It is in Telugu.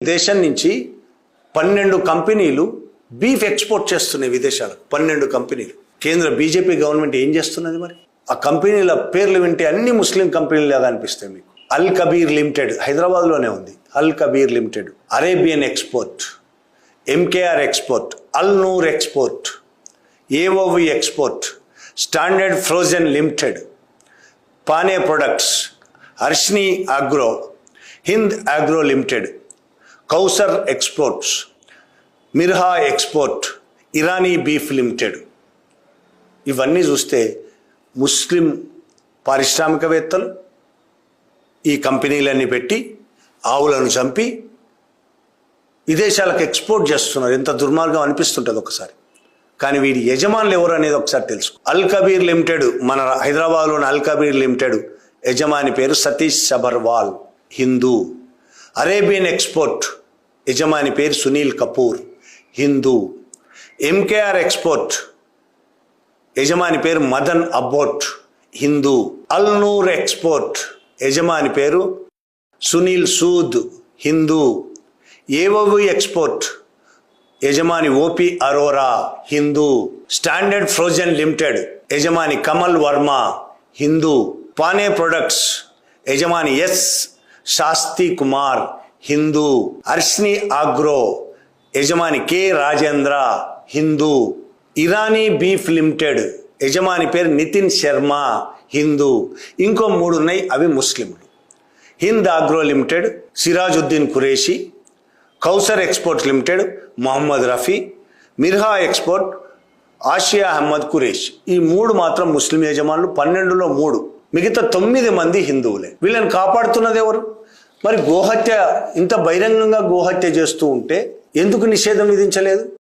దేశం నుంచి 12 కంపెనీలు బీఫ్ ఎక్స్పోర్ట్ చేస్తున్నాయి విదేశాలకు. 12 కంపెనీలు. కేంద్ర బీజేపీ గవర్నమెంట్ ఏం చేస్తున్నది మరి? ఆ కంపెనీల పేర్లు వింటే అన్ని ముస్లిం కంపెనీలాగా అనిపిస్తాయి మీకు. అల్ కబీర్ లిమిటెడ్ హైదరాబాద్లోనే ఉంది. Al Kabir limited, Arabian export, MKR export, Al Noor export, AOV export, standard frozen limited, Pane products, Harshini agro, Hind agro limited, Kausar exports, Mirha export, Irani beef limited. ఇవన్నీ చూస్తే ముస్లిం పారిశ్రామికవేత్తలు ఈ కంపెనీలన్నీ పెట్టి ఆవులను చంపి విదేశాలకు ఎక్స్పోర్ట్ చేస్తున్నారు. ఎంత దుర్మార్గం అనిపిస్తుంటుంది ఒకసారి. కానీ వీడి యజమానులు ఎవరు అనేది ఒకసారి తెలుసుకో. అల్ కబీర్ లిమిటెడ్, మన హైదరాబాద్లోని అల్ కబీర్ లిమిటెడ్ యజమాని పేరు సతీష్ సబర్వాల్, హిందూ. అరేబియన్ ఎక్స్పోర్ట్ యజమాని పేరు సునీల్ కపూర్, హిందూ. ఎంకేఆర్ ఎక్స్పోర్ట్ యజమాని పేరు మదన్ అబ్బోట్, హిందూ. అల్ నూర్ ఎక్స్పోర్ట్ యజమాని పేరు సునీల్ సూద్, హిందూ. ఏఓవి ఎక్స్పోర్ట్ యజమాని OP Arora, Hindu. Standard frozen limited యజమాని కమల్ వర్మ, హిందూ. పానే ప్రొడక్ట్స్ యజమాని ఎస్ శాస్తి కుమార్, హిందూ. హర్షిని అగ్రో యజమాని K Rajendra, Hindu. Irani beef limited యజమాని పేరు నితిన్ శర్మ, హిందూ. ఇంకో 3 ఉన్నాయి, అవి ముస్లింలు. Hind agro limited Sirajuddin Qureshi, Kausar export limited Mohammed Rafi, Mirha export Asia Ahmed Quresh. ఈ 3 మాత్రం ముస్లిం యజమానులు. 12లో 3, మిగతా 9 మంది హిందువులే. వీళ్ళని కాపాడుతున్నది ఎవరు? మరి గోహత్య, ఇంత బహిరంగంగా గోహత్య చేస్తూ ఉంటే ఎందుకు నిషేధం విధించలేదు?